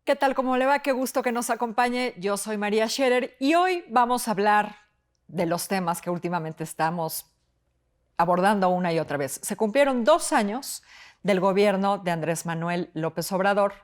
¿Qué tal? ¿Cómo le va? Qué gusto que nos acompañe. Yo soy María Scherer y hoy vamos a hablar de los temas que últimamente estamos abordando una y otra vez. Se cumplieron 2 años del gobierno de Andrés Manuel López Obrador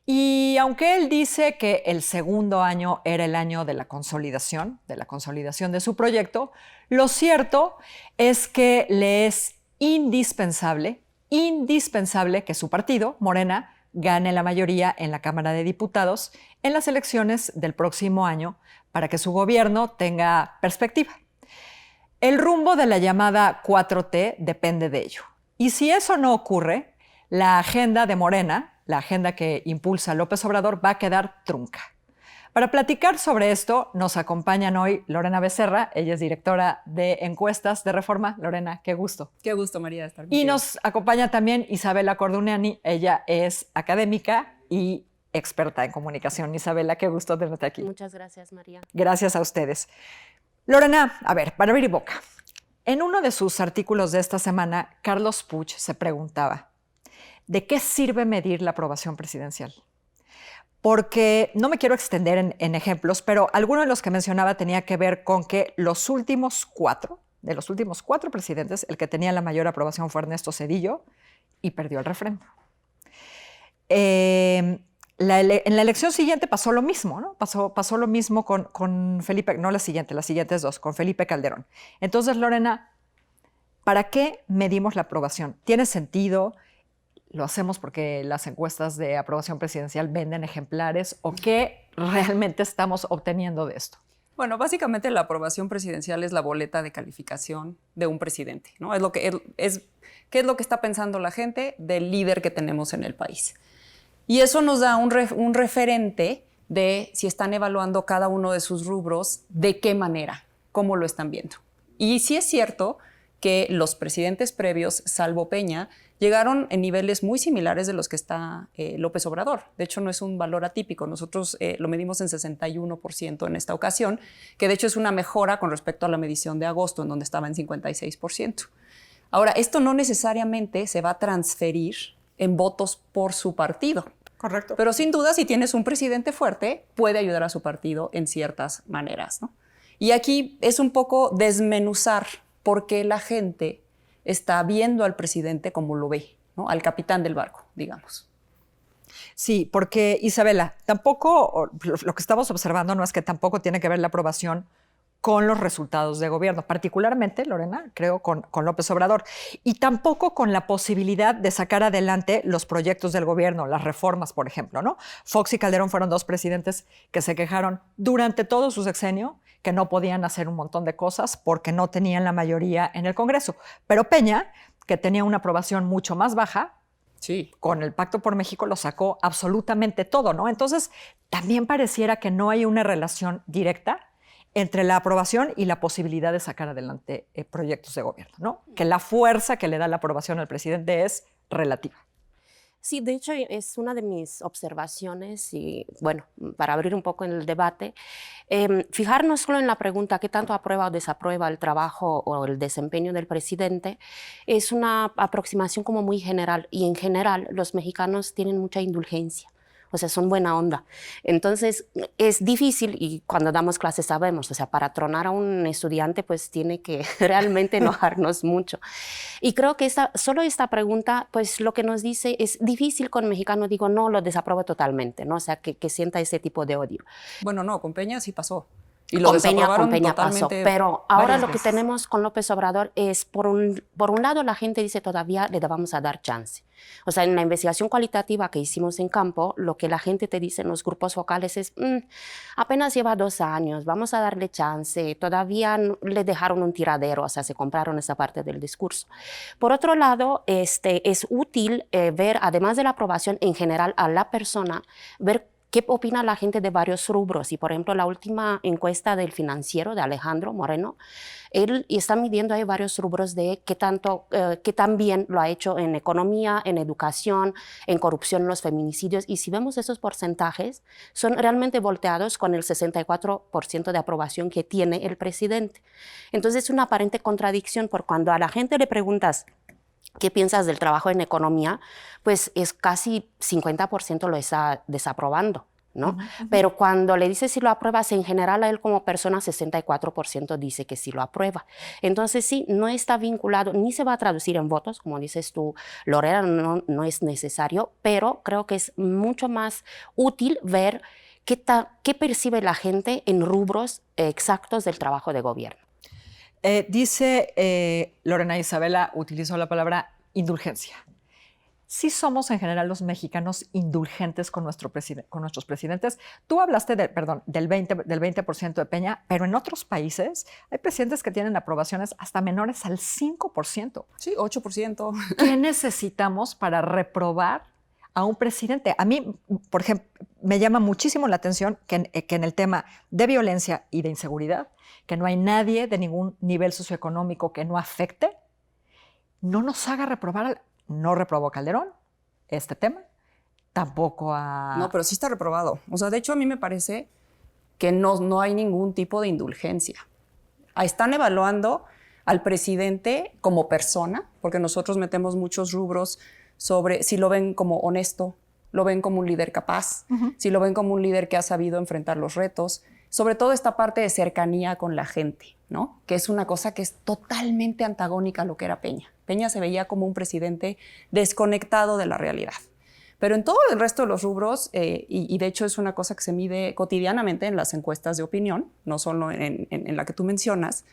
y aunque él dice que el segundo año era el año de la consolidación de su proyecto, lo cierto es que le es indispensable que su partido, Morena, gane la mayoría en la Cámara de Diputados en las elecciones del próximo año para que su gobierno tenga perspectiva. El rumbo de la llamada 4T depende de ello. Y si eso no ocurre, la agenda de Morena, la agenda que impulsa López Obrador, va a quedar trunca. Para platicar sobre esto, nos acompañan hoy Lorena Becerra. Ella es directora de encuestas de Reforma. Lorena, qué gusto. Qué gusto, María, de estar Y contigo. nos acompaña también Isabela Corduniani. Ella es académica y experta en comunicación. Isabela, qué gusto tenerte aquí. Muchas gracias, María. Gracias a ustedes. Lorena, a ver, para abrir boca. En uno de sus artículos de esta semana, Carlos Puig se preguntaba, ¿de qué sirve medir la aprobación presidencial? Porque no me quiero extender en ejemplos, pero alguno de los que mencionaba tenía que ver con que de los últimos cuatro presidentes, el que tenía la mayor aprobación fue Ernesto Zedillo y perdió el refrendo. En la elección siguiente pasó lo mismo, ¿no? Pasó lo mismo con Felipe, no la siguiente, las siguientes dos, con Felipe Calderón. Entonces, Lorena, ¿para qué medimos la aprobación? ¿Tiene sentido? ¿Lo hacemos porque las encuestas de aprobación presidencial venden ejemplares? ¿O qué realmente estamos obteniendo de esto? Bueno, básicamente la aprobación presidencial es la boleta de calificación de un presidente, ¿no? Es lo que ¿qué es lo que está pensando la gente del líder que tenemos en el país? Y eso nos da un referente de si están evaluando cada uno de sus rubros, de qué manera, cómo lo están viendo. Y sí es cierto que los presidentes previos, salvo Peña, llegaron en niveles muy similares de los que está López Obrador. De hecho, no es un valor atípico. Nosotros lo medimos en 61% en esta ocasión, que de hecho es una mejora con respecto a la medición de agosto, en donde estaba en 56%. Ahora, esto no necesariamente se va a transferir en votos por su partido. Correcto. Pero sin duda, si tienes un presidente fuerte, puede ayudar a su partido en ciertas maneras, ¿no? Y aquí es un poco desmenuzar por qué la gente está viendo al presidente como lo ve, ¿no? Al capitán del barco, digamos. Sí, porque Isabela, tampoco, lo que estamos observando no es que tampoco tiene que ver la aprobación con los resultados de gobierno, particularmente, Lorena, creo, con López Obrador, y tampoco con la posibilidad de sacar adelante los proyectos del gobierno, las reformas, por ejemplo, ¿no? Fox y Calderón fueron dos presidentes que se quejaron durante todo su sexenio que no podían hacer un montón de cosas porque no tenían la mayoría en el Congreso. Pero Peña, que tenía una aprobación mucho más baja, sí, con el Pacto por México lo sacó absolutamente todo, ¿no? Entonces, también pareciera que no hay una relación directa entre la aprobación y la posibilidad de sacar adelante proyectos de gobierno, ¿no? Que la fuerza que le da la aprobación al presidente es relativa. Sí, de hecho es una de mis observaciones y bueno, para abrir un poco en el debate, fijarnos solo en la pregunta qué tanto aprueba o desaprueba el trabajo o el desempeño del presidente es una aproximación como muy general y en general los mexicanos tienen mucha indulgencia. O sea, son buena onda. Entonces, es difícil, y cuando damos clases sabemos, o sea, para tronar a un estudiante, pues tiene que realmente enojarnos mucho. Y creo que solo esta pregunta, pues lo que nos dice es difícil con mexicano, digo, no, lo desapruebo totalmente, ¿no? O sea, que sienta ese tipo de odio. Bueno, no, con Peña sí pasó. Y lo Con desaprobaron Peña pasó, totalmente. pero ahora lo veces. que tenemos con López Obrador es, por un lado, la gente dice todavía le vamos a dar chance. O sea, en la investigación cualitativa que hicimos en campo, lo que la gente te dice en los grupos focales es, apenas lleva 2 años, vamos a darle chance, todavía le dejaron un tiradero, o sea, se compraron esa parte del discurso. Por otro lado, es útil ver, además de la aprobación en general a la persona, ver qué opina la gente de varios rubros. Y, por ejemplo, la última encuesta del Financiero de Alejandro Moreno, él está midiendo ahí varios rubros de qué tan bien lo ha hecho en economía, en educación, en corrupción, en los feminicidios. Y si vemos esos porcentajes, son realmente volteados con el 64% de aprobación que tiene el presidente. Entonces, es una aparente contradicción, porque cuando a la gente le preguntas ¿qué piensas del trabajo en economía? Pues es casi 50% lo está desaprobando, ¿no? Pero cuando le dices si lo apruebas, en general a él como persona 64% dice que sí lo aprueba. Entonces sí, no está vinculado, ni se va a traducir en votos, como dices tú, Lorena, no es necesario, pero creo que es mucho más útil ver qué percibe la gente en rubros exactos del trabajo de gobierno. Dice Lorena Isabela, utilizó la palabra indulgencia. Sí somos en general los mexicanos indulgentes con nuestros presidentes. Tú hablaste del 20% de Peña, pero en otros países hay presidentes que tienen aprobaciones hasta menores al 5%. Sí, 8%. ¿Qué necesitamos para reprobar a un presidente? A mí, por ejemplo, me llama muchísimo la atención que en el tema de violencia y de inseguridad, que no hay nadie de ningún nivel socioeconómico que no afecte, no nos haga reprobar. No reprobó Calderón este tema, tampoco a... No, pero sí está reprobado. O sea, de hecho, a mí me parece que no hay ningún tipo de indulgencia. Están evaluando al presidente como persona, porque nosotros metemos muchos rubros sobre si lo ven como honesto, lo ven como un líder capaz, si lo ven como un líder que ha sabido enfrentar los retos, sobre todo esta parte de cercanía con la gente, ¿no? Que es una cosa que es totalmente antagónica a lo que era Peña. Peña se veía como un presidente desconectado de la realidad. Pero en todo el resto de los rubros, y de hecho es una cosa que se mide cotidianamente en las encuestas de opinión, no solo en la que tú mencionas,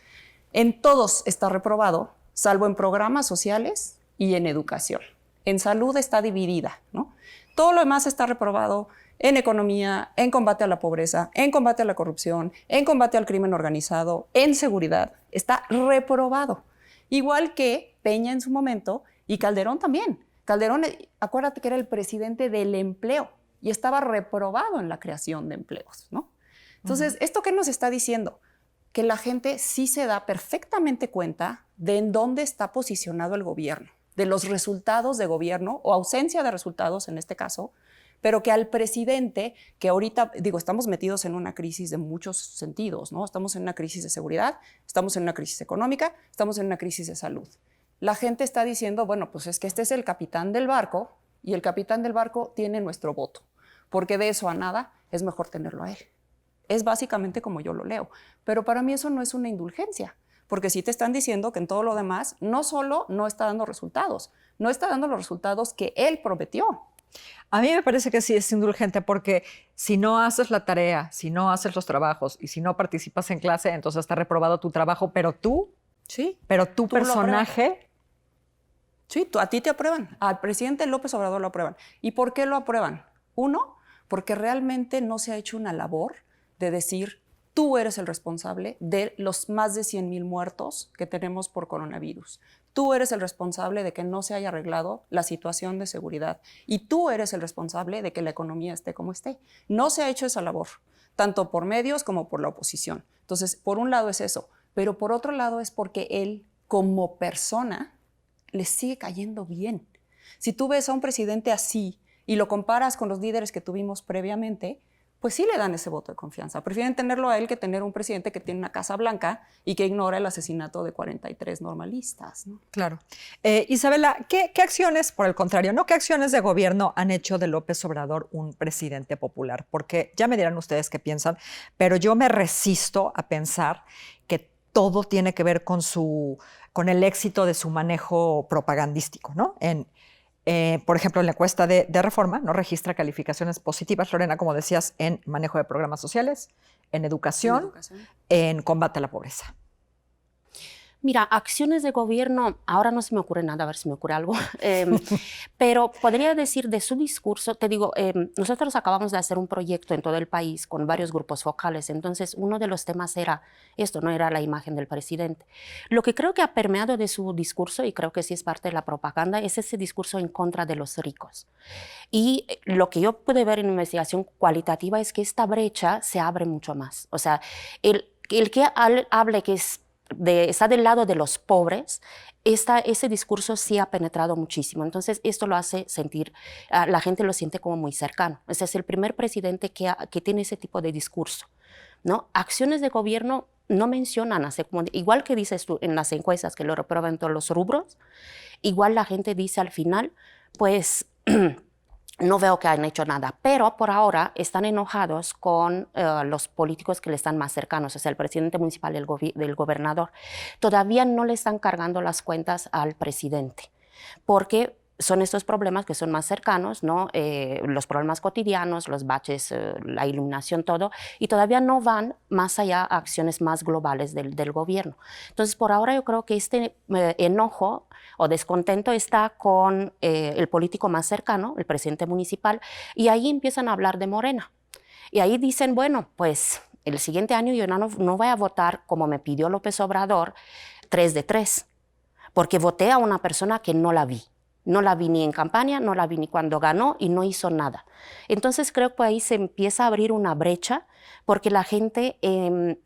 en todos está reprobado, salvo en programas sociales y en educación. En salud está dividida, ¿no? Todo lo demás está reprobado en economía, en combate a la pobreza, en combate a la corrupción, en combate al crimen organizado, en seguridad. Está reprobado. Igual que Peña en su momento y Calderón también. Calderón, acuérdate que era el presidente del empleo y estaba reprobado en la creación de empleos, ¿no? Entonces, ¿esto qué nos está diciendo? Que la gente sí se da perfectamente cuenta de en dónde está posicionado el gobierno, de los resultados de gobierno o ausencia de resultados en este caso, pero que al presidente, que ahorita, digo, estamos metidos en una crisis de muchos sentidos, ¿no? Estamos en una crisis de seguridad, estamos en una crisis económica, estamos en una crisis de salud. La gente está diciendo, bueno, pues es que este es el capitán del barco y el capitán del barco tiene nuestro voto, porque de eso a nada es mejor tenerlo a él. Es básicamente como yo lo leo, pero para mí eso no es una indulgencia, porque sí te están diciendo que en todo lo demás no solo no está dando resultados, no está dando los resultados que él prometió. A mí me parece que sí es indulgente porque si no haces la tarea, si no haces los trabajos y si no participas en clase, entonces está reprobado tu trabajo, pero tú, Sí. pero tu personaje... Sí, a ti te aprueban. Al presidente López Obrador lo aprueban. ¿Y por qué lo aprueban? Uno, porque realmente no se ha hecho una labor de decir, tú eres el responsable de los más de 100,000 muertos que tenemos por coronavirus. Tú eres el responsable de que no se haya arreglado la situación de seguridad. Y tú eres el responsable de que la economía esté como esté. No se ha hecho esa labor, tanto por medios como por la oposición. Entonces, por un lado es eso, pero por otro lado es porque él, como persona, le sigue cayendo bien. Si tú ves a un presidente así y lo comparas con los líderes que tuvimos previamente, pues sí le dan ese voto de confianza. Prefieren tenerlo a él que tener un presidente que tiene una Casa Blanca y que ignora el asesinato de 43 normalistas, ¿no? Claro. Isabela, ¿qué acciones, por el contrario, no qué acciones de gobierno han hecho de López Obrador un presidente popular? Porque ya me dirán ustedes qué piensan, pero yo me resisto a pensar que todo tiene que ver con el éxito de su manejo propagandístico, ¿no? Por ejemplo, en la encuesta de Reforma no registra calificaciones positivas, Lorena, como decías, en manejo de programas sociales, en educación, en combate a la pobreza. Mira, acciones de gobierno, ahora no se me ocurre nada, a ver si me ocurre algo, pero podría decir de su discurso, te digo, nosotros acabamos de hacer un proyecto en todo el país con varios grupos focales, entonces uno de los temas era esto, no era la imagen del presidente. Lo que creo que ha permeado de su discurso, y creo que sí es parte de la propaganda, es ese discurso en contra de los ricos. Y lo que yo pude ver en investigación cualitativa es que esta brecha se abre mucho más. O sea, el que hable que está del lado de los pobres, ese discurso sí ha penetrado muchísimo. Entonces, esto lo hace sentir, la gente lo siente como muy cercano. Ese es el primer presidente que tiene ese tipo de discurso, ¿no? Acciones de gobierno no mencionan, igual que dices tú en las encuestas que lo reprueban en todos los rubros, igual la gente dice al final, pues no veo que han hecho nada, pero por ahora están enojados con los políticos que le están más cercanos, o sea, el presidente municipal y el gobernador. Todavía no le están cargando las cuentas al presidente, porque son estos problemas que son más cercanos, ¿no? Los problemas cotidianos, los baches, la iluminación, todo, y todavía no van más allá a acciones más globales del gobierno. Entonces, por ahora yo creo que este enojo o descontento está con el político más cercano, el presidente municipal, y ahí empiezan a hablar de Morena. Y ahí dicen, bueno, pues el siguiente año yo no voy a votar como me pidió López Obrador, 3 de 3, porque voté a una persona que no la vi. No la vi ni en campaña, no la vi ni cuando ganó y no hizo nada. Entonces creo que ahí se empieza a abrir una brecha porque la gente,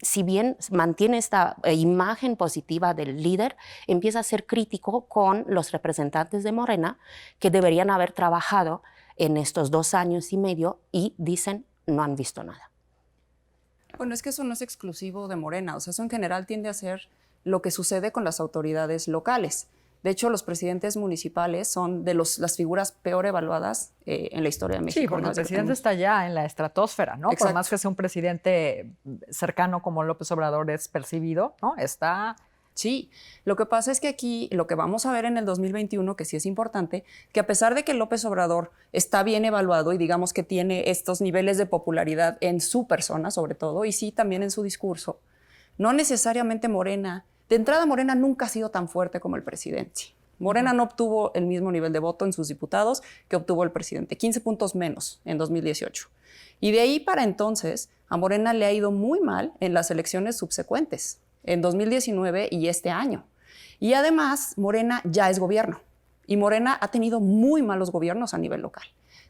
si bien mantiene esta imagen positiva del líder, empieza a ser crítico con los representantes de Morena que deberían haber trabajado en estos 2 años y medio y dicen no han visto nada. Bueno, es que eso no es exclusivo de Morena, o sea, eso en general tiende a ser lo que sucede con las autoridades locales. De hecho, los presidentes municipales son de las figuras peor evaluadas en la historia de México. Sí, porque ¿no? el presidente está ya en la estratosfera, ¿no? Exacto. Por más que sea un presidente cercano como López Obrador es percibido, ¿no? Está... Sí, lo que pasa es que aquí lo que vamos a ver en el 2021, que sí es importante, que a pesar de que López Obrador está bien evaluado y digamos que tiene estos niveles de popularidad en su persona sobre todo, y sí también en su discurso, no necesariamente Morena. De entrada, Morena nunca ha sido tan fuerte como el presidente. Morena no obtuvo el mismo nivel de voto en sus diputados que obtuvo el presidente, 15 puntos menos en 2018. Y de ahí para entonces, a Morena le ha ido muy mal en las elecciones subsecuentes, en 2019 y este año. Y además, Morena ya es gobierno. Y Morena ha tenido muy malos gobiernos a nivel local.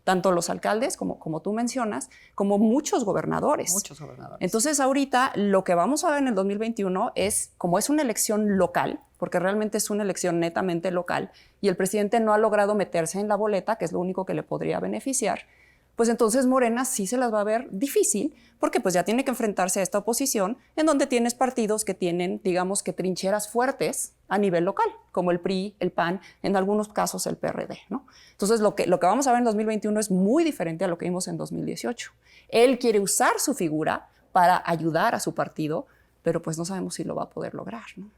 Tanto los alcaldes, como tú mencionas, como muchos gobernadores. Muchos gobernadores. Entonces, ahorita lo que vamos a ver en el 2021 es, como es una elección local, porque realmente es una elección netamente local, y el presidente no ha logrado meterse en la boleta, que es lo único que le podría beneficiar, pues entonces Morena sí se las va a ver difícil, porque pues ya tiene que enfrentarse a esta oposición, en donde tienes partidos que tienen, digamos que trincheras fuertes a nivel local, como el PRI, el PAN, en algunos casos el PRD, ¿no? Entonces lo que vamos a ver en 2021 es muy diferente a lo que vimos en 2018. Él quiere usar su figura para ayudar a su partido, pero pues no sabemos si lo va a poder lograr, ¿no?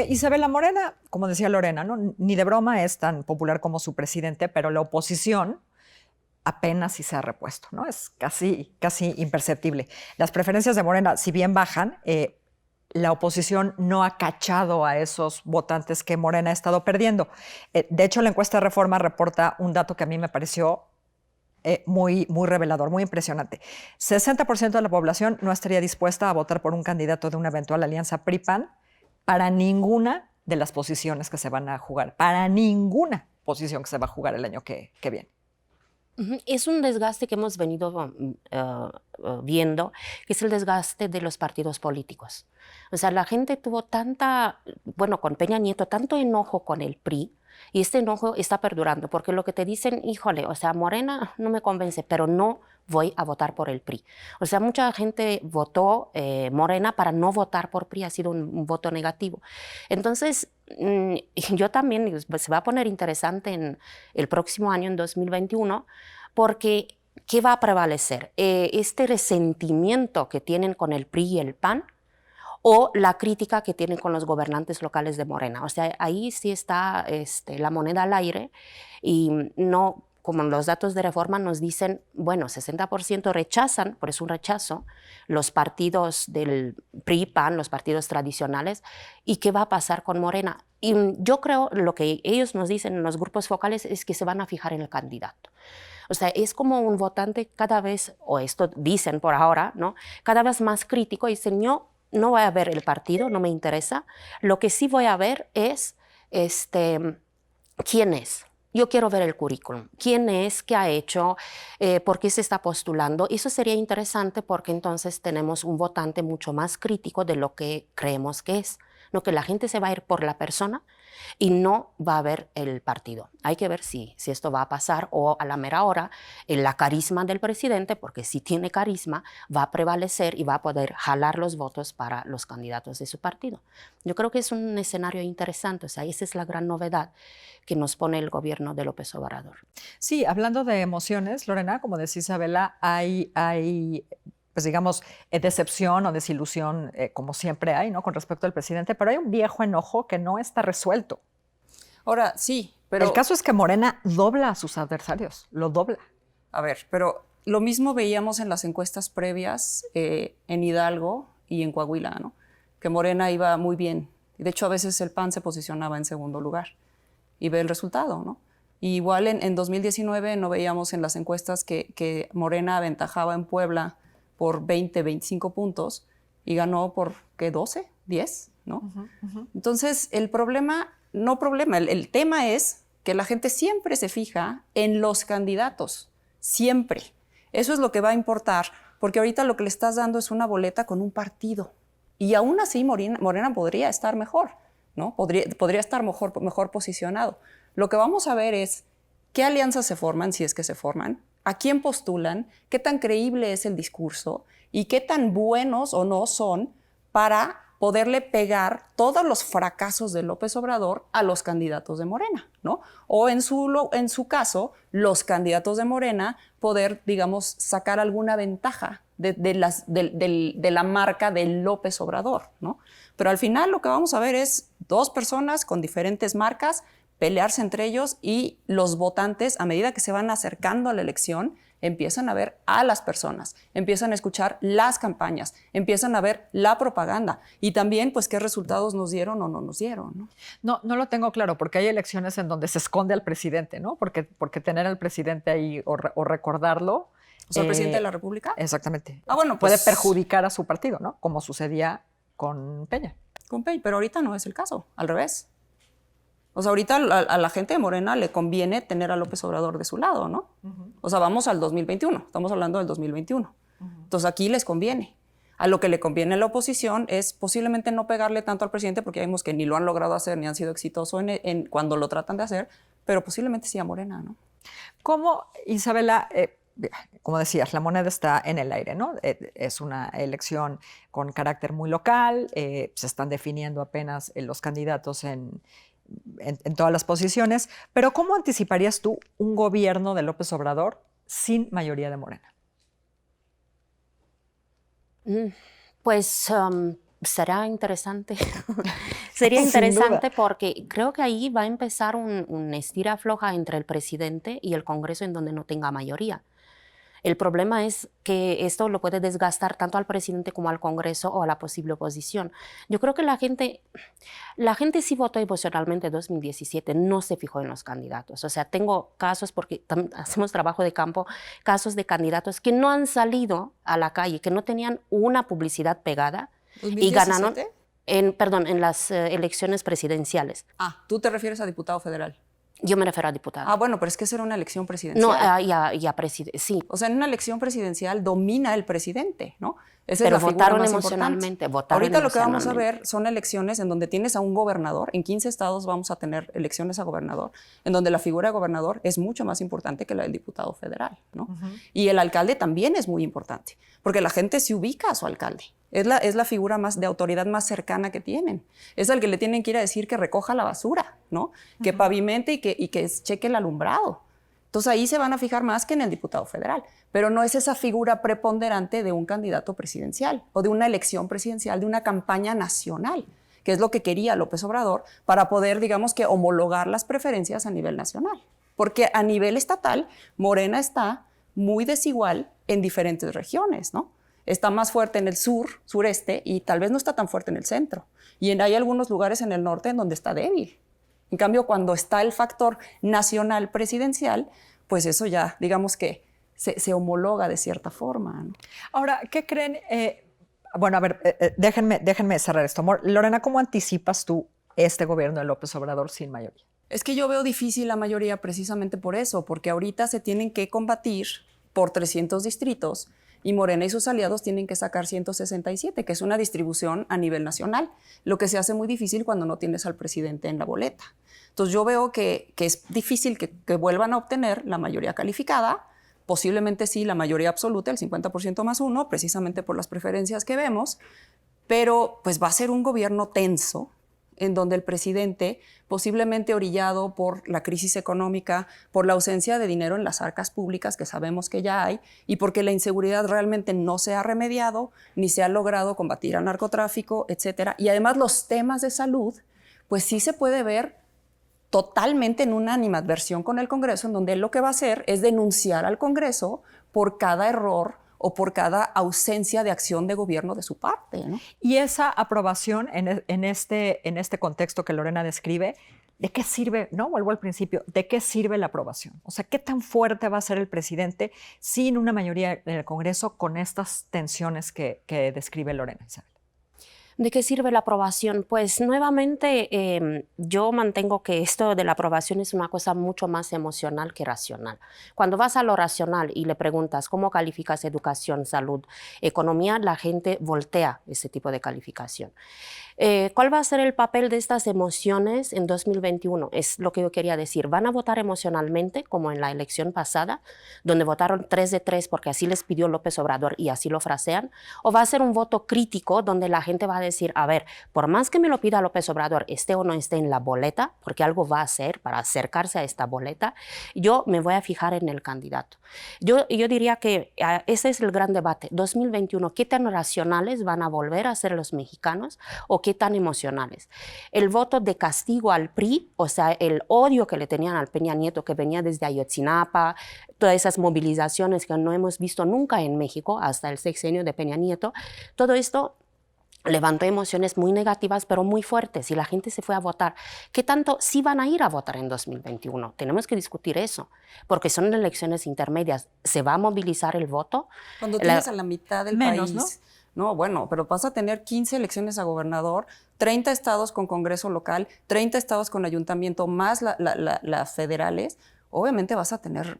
Isabela Morena, como decía Lorena, ¿no? Ni de broma es tan popular como su presidente, pero la oposición apenas si se ha repuesto, ¿no? Es casi imperceptible. Las preferencias de Morena, si bien bajan, la oposición no ha cachado a esos votantes que Morena ha estado perdiendo. De hecho, la encuesta de Reforma reporta un dato que a mí me pareció muy revelador, muy impresionante. 60% de la población no estaría dispuesta a votar por un candidato de una eventual alianza PRI-PAN para ninguna de las posiciones que se van a jugar, para ninguna posición que se va a jugar el año que viene. Es un desgaste que hemos venido viendo, que es el desgaste de los partidos políticos. O sea, la gente tuvo con Peña Nieto, tanto enojo con el PRI, y este enojo está perdurando, porque lo que te dicen, híjole, o sea, Morena no me convence, pero no voy a votar por el PRI. O sea, mucha gente votó Morena para no votar por PRI, ha sido un voto negativo. Entonces, yo también, se va a poner interesante en el próximo año, en 2021, porque ¿qué va a prevalecer? ¿Este resentimiento que tienen con el PRI y el PAN? O la crítica que tienen con los gobernantes locales de Morena. O sea, ahí sí está la moneda al aire y no, como los datos de Reforma nos dicen, bueno, 60% rechazan, por eso un rechazo, los partidos del PRI, PAN, los partidos tradicionales, y qué va a pasar con Morena. Y yo creo lo que ellos nos dicen en los grupos focales es que se van a fijar en el candidato. O sea, es como un votante cada vez, o esto dicen por ahora, ¿no? Cada vez más crítico y dicen, yo no voy a ver el partido, no me interesa. Lo que sí voy a ver es quién es. Yo quiero ver el currículum. ¿Quién es? ¿Qué ha hecho? ¿Por qué se está postulando? Eso sería interesante porque entonces tenemos un votante mucho más crítico de lo que creemos que es. no que la gente se va a ir por la persona y no va a ver el partido. Hay que ver si esto va a pasar o a la mera hora la carisma del presidente, porque si tiene carisma va a prevalecer y va a poder jalar los votos para los candidatos de su partido. Yo creo que es un escenario interesante, o sea, esa es la gran novedad que nos pone el gobierno de López Obrador. Sí, hablando de emociones, Lorena, como decía Isabela, hay pues digamos, decepción o desilusión, como siempre hay, ¿no? Con respecto al presidente, pero hay un viejo enojo que no está resuelto. Ahora, sí, pero... El caso es que Morena dobla a sus adversarios, lo dobla. A ver, pero lo mismo veíamos en las encuestas previas en Hidalgo y en Coahuila, ¿no? Que Morena iba muy bien. De hecho, a veces el PAN se posicionaba en segundo lugar. Y ve el resultado, ¿no? Y igual en 2019 no veíamos en las encuestas que Morena aventajaba en Puebla por 20, 25 puntos y ganó por, ¿qué? 12, 10, ¿no? Entonces, el tema es que la gente siempre se fija en los candidatos, siempre. Eso es lo que va a importar, porque ahorita lo que le estás dando es una boleta con un partido. Y aún así Morena podría estar mejor, ¿no? Podría estar mejor posicionado. Lo que vamos a ver es qué alianzas se forman, si es que se forman, a quién postulan, qué tan creíble es el discurso y qué tan buenos o no son para poderle pegar todos los fracasos de López Obrador a los candidatos de Morena, ¿no? O en su caso, los candidatos de Morena poder, digamos, sacar alguna ventaja de la marca de López Obrador, ¿no? Pero al final lo que vamos a ver es dos personas con diferentes marcas pelearse entre ellos y los votantes, a medida que se van acercando a la elección, empiezan a ver a las personas, empiezan a escuchar las campañas, empiezan a ver la propaganda y también, pues, qué resultados nos dieron o no nos dieron, ¿no? No lo tengo claro, porque hay elecciones en donde se esconde al presidente, ¿no? Porque tener al presidente ahí o recordarlo... O sea, el presidente de la República. Exactamente. Ah, bueno, puede pues, perjudicar a su partido, ¿no? Como sucedía con Peña. Con Peña, pero ahorita no es el caso, al revés. O sea, ahorita a la gente de Morena le conviene tener a López Obrador de su lado, ¿no? O sea, vamos al 2021, estamos hablando del 2021. Entonces aquí les conviene. A lo que le conviene a la oposición es posiblemente no pegarle tanto al presidente, porque ya vimos que ni lo han logrado hacer ni han sido exitosos cuando lo tratan de hacer, pero posiblemente sí a Morena, ¿no? ¿Cómo, Isabela, como decías, la moneda está en el aire, ¿no? Es una elección con carácter muy local, se están definiendo apenas los candidatos en todas las posiciones, pero ¿cómo anticiparías tú un gobierno de López Obrador sin mayoría de Morena? Pues será interesante. Sería interesante porque creo que ahí va a empezar un estira-afloja entre el presidente y el Congreso en donde no tenga mayoría. El problema es que esto lo puede desgastar tanto al presidente como al Congreso o a la posible oposición. Yo creo que la gente sí votó emocionalmente en 2017, no se fijó en los candidatos. O sea, tengo casos, porque hacemos trabajo de campo, casos de candidatos que no han salido a la calle, que no tenían una publicidad pegada y ganaron en las elecciones presidenciales. Ah, ¿tú te refieres a diputado federal? Yo me refiero a diputado. Ah, bueno, pero es que esa era una elección presidencial. No, sí. O sea, en una elección presidencial domina el presidente, ¿no? Esa Pero es la votaron figura más emocionalmente. Ahorita lo que vamos a ver son elecciones en donde tienes a un gobernador. En 15 estados vamos a tener elecciones a gobernador, en donde la figura de gobernador es mucho más importante que la del diputado federal, ¿no? Y el alcalde también es muy importante, porque la gente se ubica a su alcalde. Es la figura de autoridad más cercana que tienen. Es al que le tienen que ir a decir que recoja la basura, ¿no? Que pavimente y que cheque el alumbrado. Entonces ahí se van a fijar más que en el diputado federal, pero no es esa figura preponderante de un candidato presidencial o de una elección presidencial, de una campaña nacional, que es lo que quería López Obrador para poder, digamos, que homologar las preferencias a nivel nacional. Porque a nivel estatal, Morena está muy desigual en diferentes regiones, ¿no? Está más fuerte en el sureste y tal vez no está tan fuerte en el centro. Y hay algunos lugares en el norte en donde está débil. En cambio, cuando está el factor nacional presidencial, pues eso ya, digamos que se homologa de cierta forma, ¿no? Ahora, ¿qué creen? Bueno, a ver, déjenme cerrar esto. Lorena, ¿cómo anticipas tú este gobierno de López Obrador sin mayoría? Es que yo veo difícil la mayoría precisamente por eso, porque ahorita se tienen que combatir por 300 distritos y Morena y sus aliados tienen que sacar 167, que es una distribución a nivel nacional, lo que se hace muy difícil cuando no tienes al presidente en la boleta. Entonces yo veo que es difícil que vuelvan a obtener la mayoría calificada, posiblemente sí la mayoría absoluta, el 50% más uno, precisamente por las preferencias que vemos, pero pues va a ser un gobierno tenso, en donde el presidente, posiblemente orillado por la crisis económica, por la ausencia de dinero en las arcas públicas, que sabemos que ya hay, y porque la inseguridad realmente no se ha remediado, ni se ha logrado combatir al narcotráfico, etcétera. Y además los temas de salud, pues sí se puede ver totalmente en una animadversión con el Congreso, en donde él lo que va a hacer es denunciar al Congreso por cada error o por cada ausencia de acción de gobierno de su parte, ¿no? Y esa aprobación en este contexto que Lorena describe, ¿de qué sirve? No, vuelvo al principio, ¿de qué sirve la aprobación? O sea, ¿qué tan fuerte va a ser el presidente sin una mayoría en el Congreso con estas tensiones que describe Lorena, Isabel? ¿De qué sirve la aprobación? Pues nuevamente yo mantengo que esto de la aprobación es una cosa mucho más emocional que racional. Cuando vas a lo racional y le preguntas cómo calificas educación, salud, economía, la gente voltea ese tipo de calificación. ¿Cuál va a ser el papel de estas emociones en 2021? Es lo que yo quería decir. ¿Van a votar emocionalmente como en la elección pasada, donde votaron 3 de 3 porque así les pidió López Obrador y así lo frasean? ¿O va a ser un voto crítico donde la gente va a decir, a ver, por más que me lo pida López Obrador, esté o no esté en la boleta, porque algo va a hacer para acercarse a esta boleta, yo me voy a fijar en el candidato? Yo diría que ese es el gran debate. 2021, ¿qué tan racionales van a volver a ser los mexicanos o qué tan emocionales? El voto de castigo al PRI, o sea, el odio que le tenían al Peña Nieto, que venía desde Ayotzinapa, todas esas movilizaciones que no hemos visto nunca en México hasta el sexenio de Peña Nieto, todo esto levantó emociones muy negativas, pero muy fuertes, y la gente se fue a votar. ¿Qué tanto sí van a ir a votar en 2021? Tenemos que discutir eso, porque son elecciones intermedias. ¿Se va a movilizar el voto? Cuando tienes a la mitad del menos, país, ¿no? Bueno, pero vas a tener 15 elecciones a gobernador, 30 estados con congreso local, 30 estados con ayuntamiento, más las federales. Obviamente vas a tener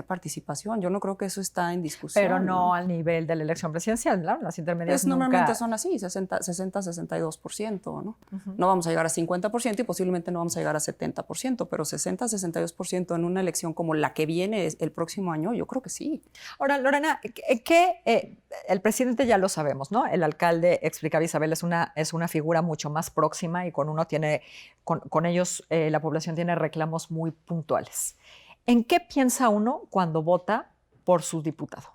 participación. Yo no creo que eso está en discusión. Pero no al nivel de la elección presidencial, ¿no? Las intermedias pues normalmente son así, 60-62%, ¿no? No vamos a llegar a 50% y posiblemente no vamos a llegar a 70%, pero 60-62% en una elección como la que viene el próximo año, yo creo que sí. Ahora, Lorena, el presidente ya lo sabemos, ¿no? El alcalde, explicaba Isabel, es una figura mucho más próxima y con ellos la población tiene reclamos muy puntuales. ¿En qué piensa uno cuando vota por su diputado?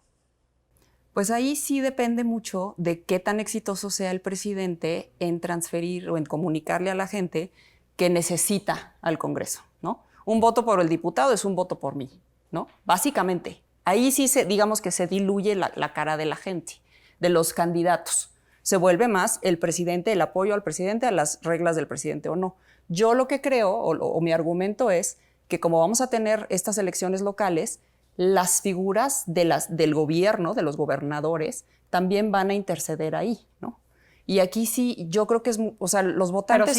Pues ahí sí depende mucho de qué tan exitoso sea el presidente en transferir o en comunicarle a la gente que necesita al Congreso, ¿no? Un voto por el diputado es un voto por mí, ¿no? Básicamente, ahí sí digamos que se diluye la cara de la gente, de los candidatos. Se vuelve más el presidente, el apoyo al presidente, a las reglas del presidente o no. Yo lo que creo, o mi argumento es que como vamos a tener estas elecciones locales, las figuras del gobierno, de los gobernadores, también van a interceder ahí, ¿no? Y aquí sí, yo creo que o sea, los votantes Pero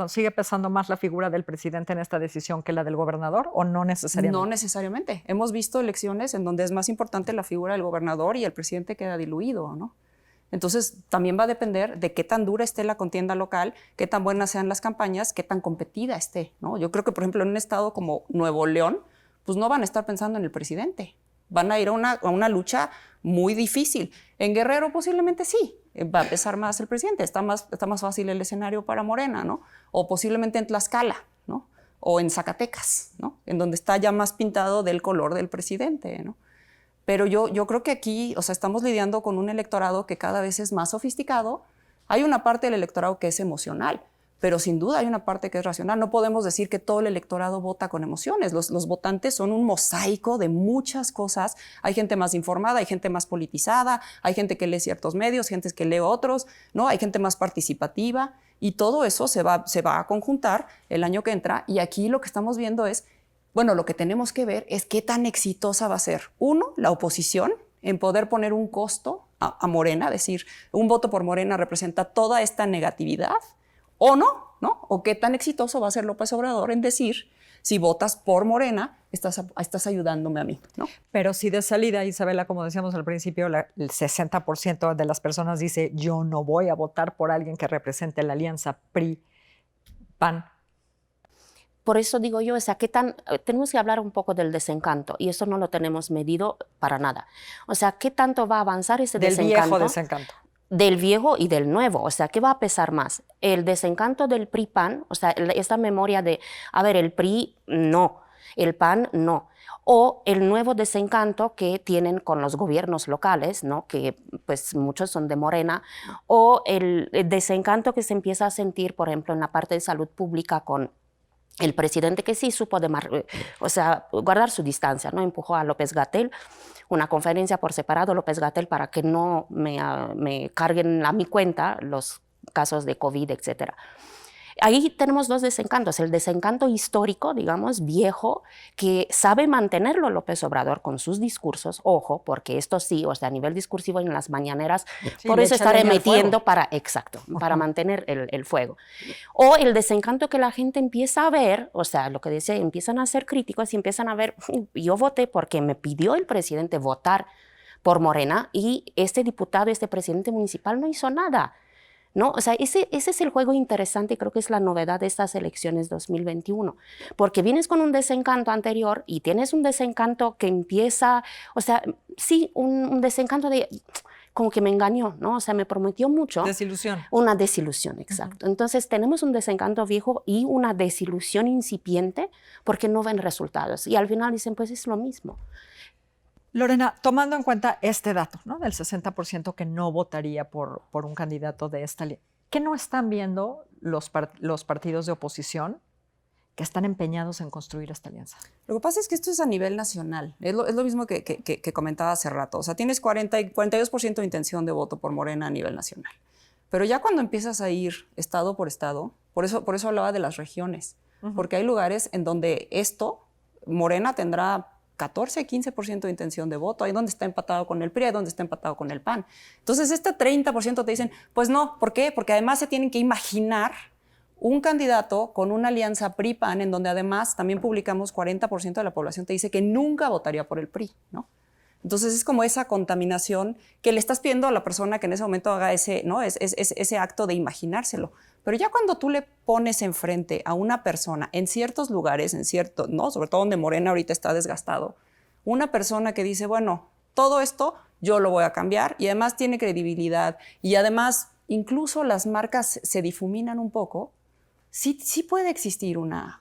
sigue pesando más la figura del presidente en esta decisión que la del gobernador, ¿o no necesariamente? No necesariamente. Hemos visto elecciones en donde es más importante la figura del gobernador y el presidente queda diluido, ¿no? Entonces, también va a depender de qué tan dura esté la contienda local, qué tan buenas sean las campañas, qué tan competida esté, ¿no? Yo creo que, por ejemplo, en un estado como Nuevo León, pues no van a estar pensando en el presidente. Van a ir a una lucha muy difícil. En Guerrero posiblemente sí, va a pesar más el presidente. Está más fácil el escenario para Morena, ¿no? O posiblemente en Tlaxcala, ¿no? O en Zacatecas, ¿no? En donde está ya más pintado del color del presidente, ¿no? Pero yo creo que aquí, o sea, estamos lidiando con un electorado que cada vez es más sofisticado. Hay una parte del electorado que es emocional, pero sin duda hay una parte que es racional. No podemos decir que todo el electorado vota con emociones. Los votantes son un mosaico de muchas cosas. Hay gente más informada, hay gente más politizada, hay gente que lee ciertos medios, gente que lee otros, ¿no? Hay gente más participativa y todo eso se va a conjuntar el año que entra. Y aquí lo que estamos viendo es, bueno, lo que tenemos que ver es qué tan exitosa va a ser. Uno, la oposición en poder poner un costo a Morena, decir, un voto por Morena representa toda esta negatividad, o no, ¿no? O qué tan exitoso va a ser López Obrador en decir, Si votas por Morena, estás ayudándome a mí, ¿no? Pero si de salida, Isabela, como decíamos al principio, el 60% de las personas dice yo no voy a votar por alguien que represente la alianza PRI-PAN. Por eso digo yo, o sea, tenemos que hablar un poco del desencanto, y eso no lo tenemos medido para nada. O sea, ¿qué tanto va a avanzar ese desencanto? Del viejo desencanto. Del viejo y del nuevo, o sea, ¿qué va a pesar más? El desencanto del PRI-PAN, o sea, esta memoria de, a ver, el PRI no, el PAN no, o el nuevo desencanto que tienen con los gobiernos locales, ¿no? Que pues muchos son de Morena, o el desencanto que se empieza a sentir, por ejemplo, en la parte de salud pública con el presidente, que sí supo guardar su distancia, ¿no? Empujó a López-Gatell, una conferencia por separado, López-Gatell, para que no me carguen a mi cuenta los casos de COVID, etcétera. Ahí tenemos dos desencantos, el desencanto histórico, digamos, viejo, que sabe mantenerlo López Obrador con sus discursos, ojo, porque esto sí, o sea, a nivel discursivo en las mañaneras, sí, por eso estaré metiendo para mantener el fuego. O el desencanto que la gente empieza a ver, o sea, lo que decía, empiezan a ser críticos y empiezan a ver, yo voté porque me pidió el presidente votar por Morena y este diputado, este presidente municipal no hizo nada. ¿No? O sea, ese es el juego interesante y creo que es la novedad de estas elecciones 2021, porque vienes con un desencanto anterior y tienes un desencanto que empieza, o sea, sí, un desencanto de como que me engañó, ¿no? O sea, me prometió mucho. Desilusión. Una desilusión, exacto. Entonces tenemos un desencanto viejo y una desilusión incipiente porque no ven resultados y al final dicen, pues es lo mismo. Lorena, tomando en cuenta este dato, ¿no? Del 60% que no votaría por un candidato de esta línea, ¿qué no están viendo los partidos de oposición que están empeñados en construir esta alianza? Lo que pasa es que esto es a nivel nacional. Es lo mismo que comentaba hace rato. O sea, tienes 42% de intención de voto por Morena a nivel nacional. Pero ya cuando empiezas a ir estado por estado, por eso hablaba de las regiones, porque hay lugares en donde Morena tendrá 14, 15% de intención de voto, ahí donde está empatado con el PRI, ahí donde está empatado con el PAN. Entonces, este 30% te dicen, pues no, ¿por qué? Porque además se tienen que imaginar un candidato con una alianza PRI-PAN, en donde además también publicamos 40% de la población te dice que nunca votaría por el PRI, ¿no? Entonces, es como esa contaminación que le estás pidiendo a la persona que en ese momento haga ese acto de imaginárselo. Pero ya cuando tú le pones enfrente a una persona en ciertos lugares, ¿no? Sobre todo donde Morena ahorita está desgastado, una persona que dice, bueno, todo esto yo lo voy a cambiar y además tiene credibilidad y además incluso las marcas se difuminan un poco, sí puede existir una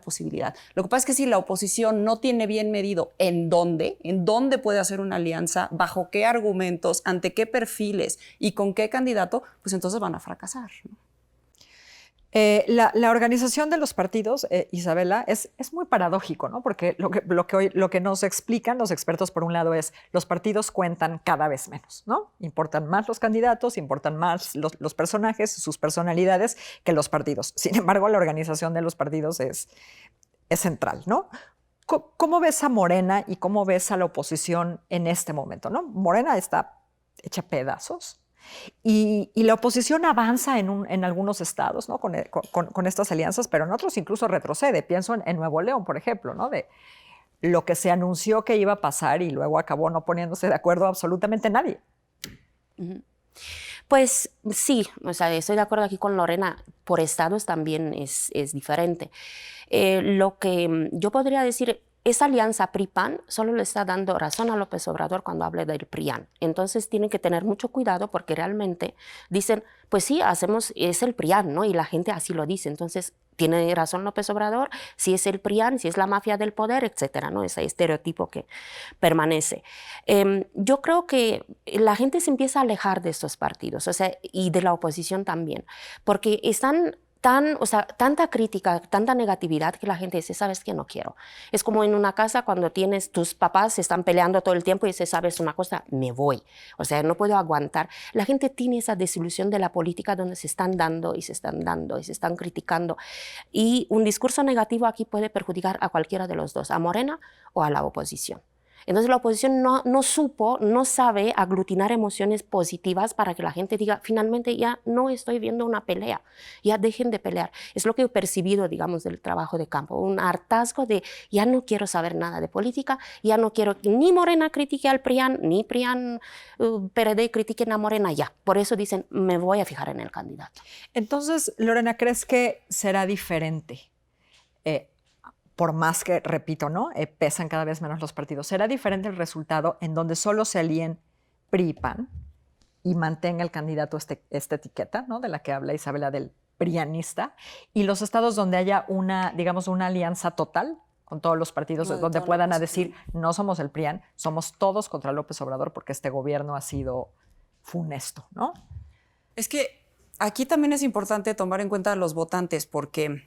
posibilidad. Lo que pasa es que si la oposición no tiene bien medido en dónde puede hacer una alianza, bajo qué argumentos, ante qué perfiles y con qué candidato, pues entonces van a fracasar, ¿no? La organización de los partidos, Isabela, es muy paradójico, ¿no? Porque lo que nos explican los expertos, por un lado, es los partidos cuentan cada vez menos, ¿no? Importan más los candidatos, importan más los personajes, sus personalidades, que los partidos. Sin embargo, la organización de los partidos es central, ¿no? ¿Cómo ves a Morena y cómo ves a la oposición en este momento, ¿no? Morena está hecha pedazos. Y la oposición avanza en algunos estados, ¿no? con estas alianzas, pero en otros incluso retrocede. Pienso en Nuevo León, por ejemplo, ¿no? De lo que se anunció que iba a pasar y luego acabó no poniéndose de acuerdo absolutamente nadie. Pues sí, o sea, estoy de acuerdo aquí con Lorena, por estados también es diferente. Lo que yo podría decir, esa alianza PRI-PAN solo le está dando razón a López Obrador cuando hable del PRIAN. Entonces tienen que tener mucho cuidado porque realmente dicen, pues sí, es el PRIAN, ¿no? Y la gente así lo dice. Entonces, tiene razón López Obrador, si es el PRIAN, si es la mafia del poder, etcétera, ¿no? Ese estereotipo que permanece. Yo creo que la gente se empieza a alejar de estos partidos, o sea, y de la oposición también, porque están tanta crítica, tanta negatividad que la gente dice, ¿sabes qué? No quiero. Es como en una casa cuando tus papás se están peleando todo el tiempo y dices, ¿sabes una cosa? Me voy. O sea, no puedo aguantar. La gente tiene esa desilusión de la política donde se están dando y se están criticando. Y un discurso negativo aquí puede perjudicar a cualquiera de los dos, a Morena o a la oposición. Entonces la oposición no sabe aglutinar emociones positivas para que la gente diga, finalmente ya no estoy viendo una pelea, ya dejen de pelear. Es lo que he percibido, digamos, del trabajo de campo, un hartazgo de ya no quiero saber nada de política, ya no quiero que ni Morena critique al PRIAN, ni PRIAN, PRD critiquen a Morena, ya. Por eso dicen, me voy a fijar en el candidato. Entonces, Lorena, ¿crees que será diferente? Por más que, repito, ¿no? Pesan cada vez menos los partidos. ¿Será diferente el resultado en donde solo se alíen PRI y PAN y mantenga el candidato esta etiqueta, ¿no? De la que habla Isabela, del prianista, y los estados donde haya una, digamos, una alianza total con todos los partidos, No, donde puedan decir, no somos el PRIAN, somos todos contra López Obrador porque este gobierno ha sido funesto, ¿no? Es que aquí también es importante tomar en cuenta a los votantes, porque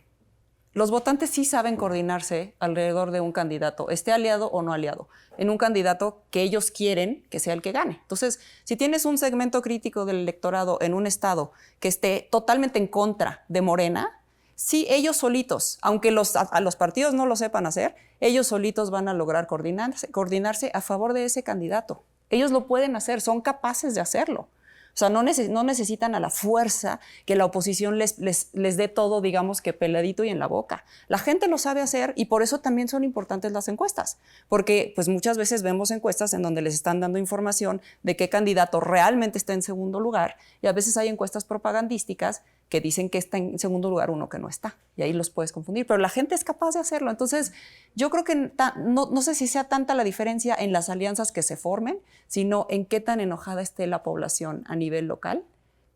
los votantes sí saben coordinarse alrededor de un candidato, esté aliado o no aliado, en un candidato que ellos quieren que sea el que gane. Entonces, si tienes un segmento crítico del electorado en un estado que esté totalmente en contra de Morena, sí, ellos solitos, aunque a los partidos no lo sepan hacer, ellos solitos van a lograr coordinarse a favor de ese candidato. Ellos lo pueden hacer, son capaces de hacerlo. O sea, no necesitan a la fuerza que la oposición les dé todo, digamos, que peladito y en la boca. La gente lo sabe hacer y por eso también son importantes las encuestas. Porque pues muchas veces vemos encuestas en donde les están dando información de qué candidato realmente está en segundo lugar y a veces hay encuestas propagandísticas que dicen que está en segundo lugar uno que no está. Y ahí los puedes confundir. Pero la gente es capaz de hacerlo. Entonces, yo creo que no sé si sea tanta la diferencia en las alianzas que se formen, sino en qué tan enojada esté la población a nivel local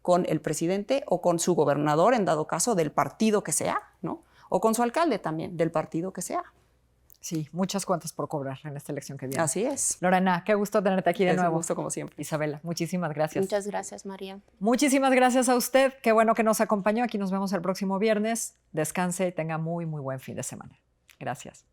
con el presidente o con su gobernador, en dado caso, del partido que sea, ¿no? O con su alcalde también, del partido que sea. Sí, muchas cuentas por cobrar en esta elección que viene. Así es. Lorena, qué gusto tenerte aquí de nuevo. Un gusto como siempre. Isabela, muchísimas gracias. Muchas gracias, María. Muchísimas gracias a usted. Qué bueno que nos acompañó. Aquí nos vemos el próximo viernes. Descanse y tenga muy, muy buen fin de semana. Gracias.